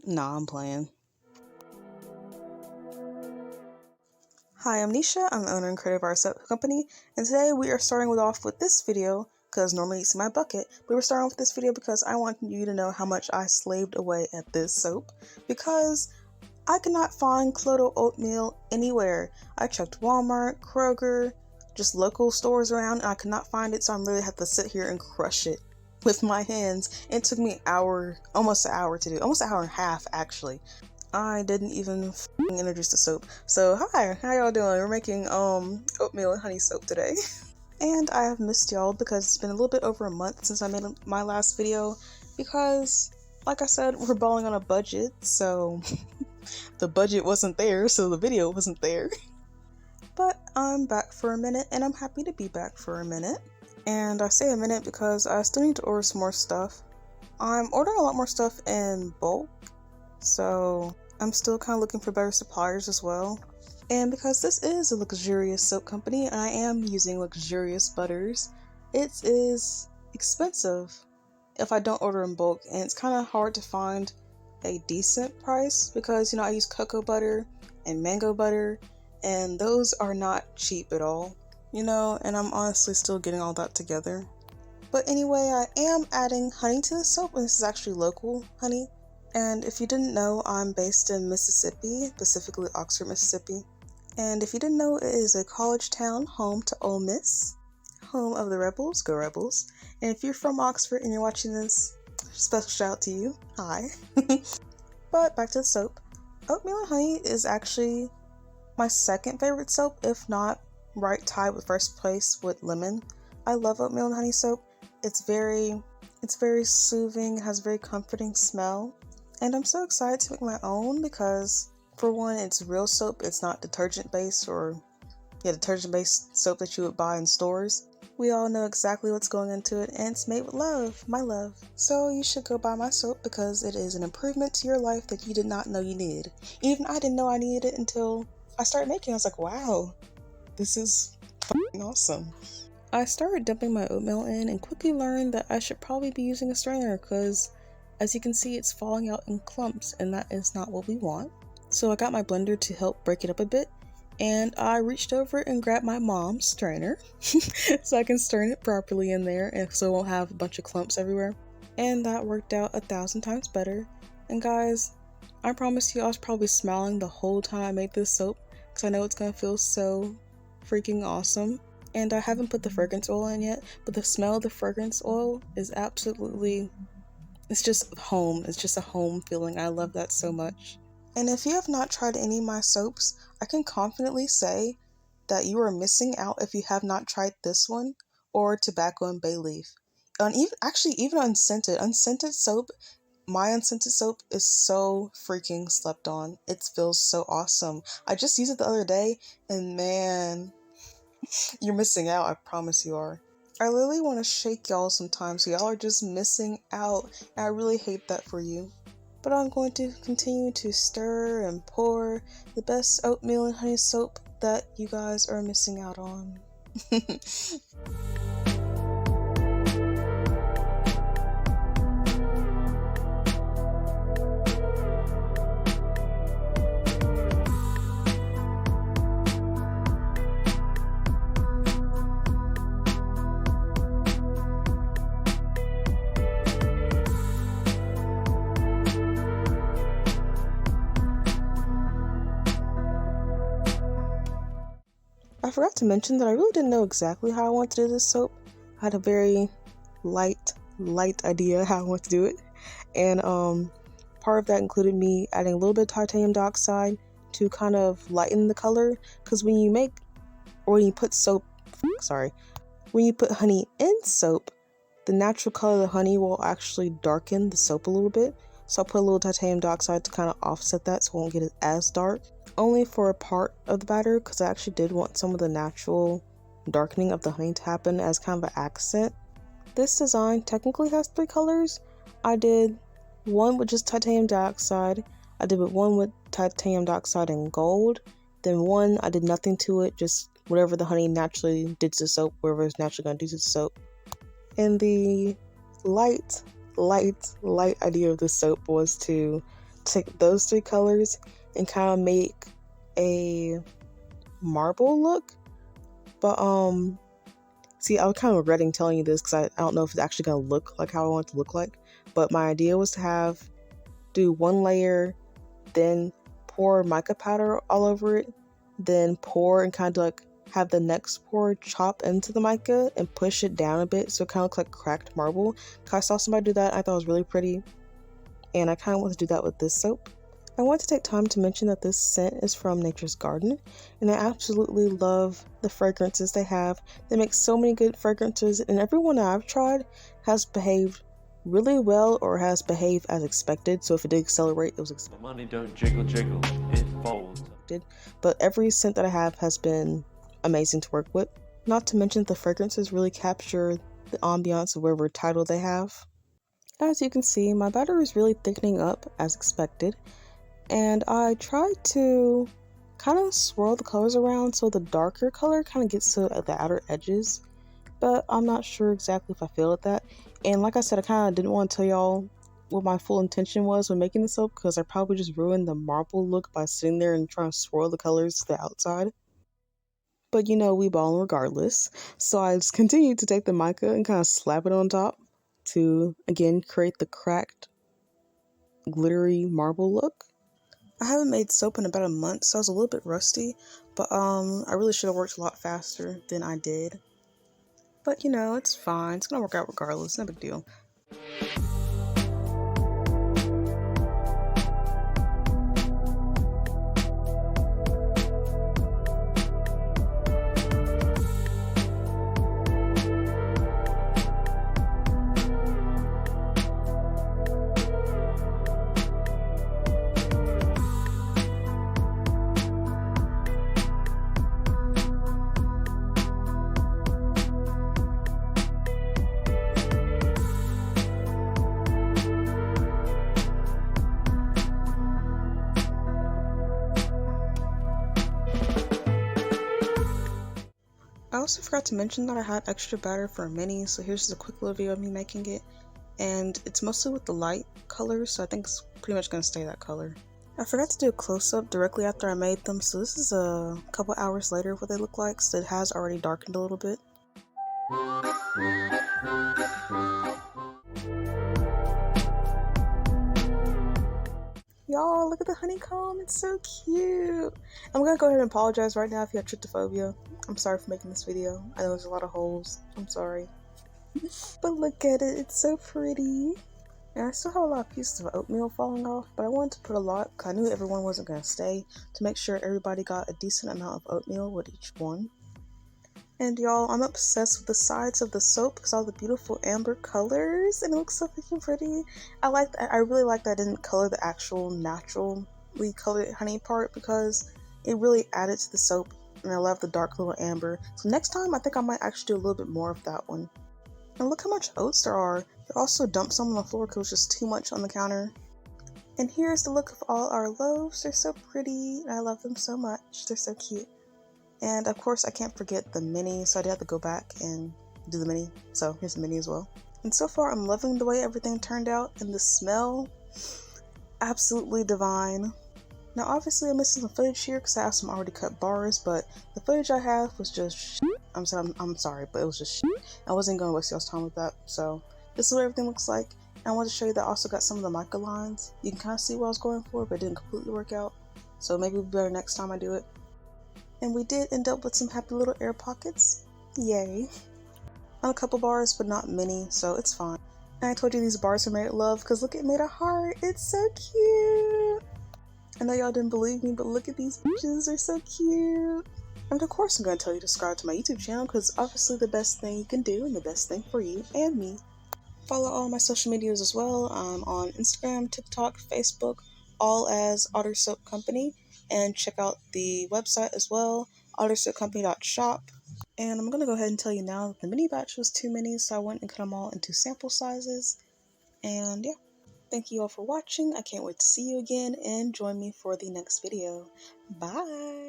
Nah, I'm playing. Hi, I'm Nisha. I'm the owner and creator of our soap company, and today we are starting off with this video because normally you see my bucket, but we're starting with this video because I want you to know how much I slaved away at this soap because I could not find Clotho oatmeal anywhere. I checked Walmart, Kroger, just local stores around, and I could not find it, so I literally had to sit here and crush it with my hands. It took me an hour, almost an hour to do, almost an hour and a half actually. I didn't even introduce the soap. So hi, how y'all doing? We're making oatmeal and honey soap today. And I have missed y'all because it's been a little bit over a month since I made my last video because, like I said, we're balling on a budget, so the budget wasn't there, so the video wasn't there. But I'm back for a minute, and I'm happy to be back for a minute. And I say a minute because I still need to order some more stuff. I'm ordering a lot more stuff in bulk, so I'm still kind of looking for better suppliers as well. And because this is a luxurious soap company and I am using luxurious butters, it is expensive if I don't order in bulk, and it's kind of hard to find a decent price because, you know, I use cocoa butter and mango butter, and those are not cheap at all, you know, and I'm honestly still getting all that together. But anyway, I am adding honey to the soap, and this is actually local honey. And if you didn't know, I'm based in Mississippi, specifically Oxford, Mississippi. And if you didn't know, it is a college town home to Ole Miss, home of the Rebels, go Rebels. And if you're from Oxford and you're watching this, special shout out to you, hi. But back to the soap. Oatmeal and honey is actually my second favorite soap, if not right tied with first place with lemon. I love oatmeal and honey soap. It's very soothing, has a very comforting smell. And I'm so excited to make my own because, for one, it's real soap. It's not detergent-based or, detergent-based soap that you would buy in stores. We all know exactly what's going into it, and it's made with love, my love. So you should go buy my soap because it is an improvement to your life that you did not know you needed. Even I didn't know I needed it until I started making it. I was like, wow, this is f***ing awesome. I started dumping my oatmeal in and quickly learned that I should probably be using a strainer because, as you can see, it's falling out in clumps, and that is not what we want. So I got my blender to help break it up a bit, and I reached over and grabbed my mom's strainer so I can strain it properly in there and so it won't have a bunch of clumps everywhere. And that worked out 1,000 times better. And guys, I promise you I was probably smiling the whole time I made this soap because I know it's gonna feel so freaking awesome. And I haven't put the fragrance oil in yet, but the smell of the fragrance oil is absolutely, it's just home. It's just a home feeling. I love that so much. And if you have not tried any of my soaps, I can confidently say that you are missing out if you have not tried this one or tobacco and bay leaf. And even unscented soap, my unscented soap is so freaking slept on. It feels so awesome. I just used it the other day and man, you're missing out. I promise you are. I literally want to shake y'all sometimes. Y'all are just missing out, and I really hate that for you. But I'm going to continue to stir and pour the best oatmeal and honey soap that you guys are missing out on. I forgot to mention that I really didn't know exactly how I wanted to do this soap. I had a very light idea how I wanted to do it. And part of that included me adding a little bit of titanium dioxide to kind of lighten the color. Because when you put honey in soap, the natural color of the honey will actually darken the soap a little bit. So I put a little titanium dioxide to kind of offset that so it won't get as dark. Only for a part of the batter because I actually did want some of the natural darkening of the honey to happen as kind of an accent. This design technically has 3 colors. I did one with just titanium dioxide, I did one with titanium dioxide and gold, then one I did nothing to it, just whatever the honey naturally did to the soap, whatever it's naturally going to do to the soap. And the light idea of the soap was to take those three colors and kind of make a marble look. But see, I was kind of regretting telling you this because I don't know if it's actually gonna look like how I want it to look like. But my idea was to do one layer, then pour mica powder all over it, then pour and kind of like have the next pour chop into the mica and push it down a bit so it kind of looks like cracked marble. I saw somebody do that. I thought it was really pretty, and I kind of want to do that with this soap. I want to take time to mention that this scent is from Nature's Garden, and I absolutely love the fragrances they have. They make so many good fragrances, and everyone I've tried has behaved really well or has behaved as expected. So if it did accelerate, it was expected. Money don't jiggle, it folds. But every scent that I have has been amazing to work with. Not to mention the fragrances really capture the ambiance of whatever title they have. As you can see, my batter is really thickening up as expected, and I tried to kind of swirl the colors around so the darker color kind of gets to the outer edges, but I'm not sure exactly if I feel that. And like I said, I kind of didn't want to tell y'all what my full intention was when making the soap because I probably just ruined the marble look by sitting there and trying to swirl the colors to the outside. But you know, we ballin' regardless. So I just continued to take the mica and kind of slap it on top to, again, create the cracked, glittery marble look. I haven't made soap in about a month, so I was a little bit rusty, but I really should have worked a lot faster than I did. But you know, it's fine. It's gonna work out regardless. No big deal. I also forgot to mention that I had extra batter for a mini, so here's just a quick little video of me making it. And it's mostly with the light colors, so I think it's pretty much going to stay that color. I forgot to do a close-up directly after I made them, so this is a couple hours later what they look like, so it has already darkened a little bit. Y'all, look at the honeycomb, it's so cute! I'm gonna go ahead and apologize right now if you have tryptophobia. I'm sorry for making this video. I know there's a lot of holes. I'm sorry. But look at it, it's so pretty. And I still have a lot of pieces of oatmeal falling off, but I wanted to put a lot because I knew everyone wasn't gonna stay, to make sure everybody got a decent amount of oatmeal with each one. And y'all, I'm obsessed with the sides of the soap because all the beautiful amber colors, and it looks so freaking pretty. I really like that I didn't color the actual naturally colored honey part because it really added to the soap, and I love the dark little amber. So next time I think I might actually do a little bit more of that one. And look how much oats there are. They also dumped some on the floor because it was just too much on the counter. And here's the look of all our loaves. They're so pretty, and I love them so much. They're so cute. And of course I can't forget the mini, so I did have to go back and do the mini. So here's the mini as well. And so far I'm loving the way everything turned out, and the smell, absolutely divine. Now obviously I'm missing some footage here because I have some already cut bars, but the footage I have was just shit. I'm sorry, but it was just shit. I wasn't going to waste y'all's time with that. So this is what everything looks like. And I want to show you that I also got some of the mica lines. You can kind of see what I was going for, but it didn't completely work out. So maybe it'll be better next time I do it. And we did end up with some happy little air pockets. Yay. On a couple bars, but not many, so it's fine. And I told you these bars are made of love because look, it made a heart. It's so cute. I know y'all didn't believe me, but look at these bitches. They're so cute. And of course I'm going to tell you to subscribe to my YouTube channel because obviously the best thing you can do and the best thing for you and me. Follow all my social medias as well. I'm on Instagram, TikTok, Facebook, all as Otter Soap Company. And check out the website as well, ottersoapcompany.shop. And I'm going to go ahead and tell you now that the mini batch was too many, so I went and cut them all into sample sizes. And yeah, thank you all for watching. I can't wait to see you again and join me for the next video. Bye!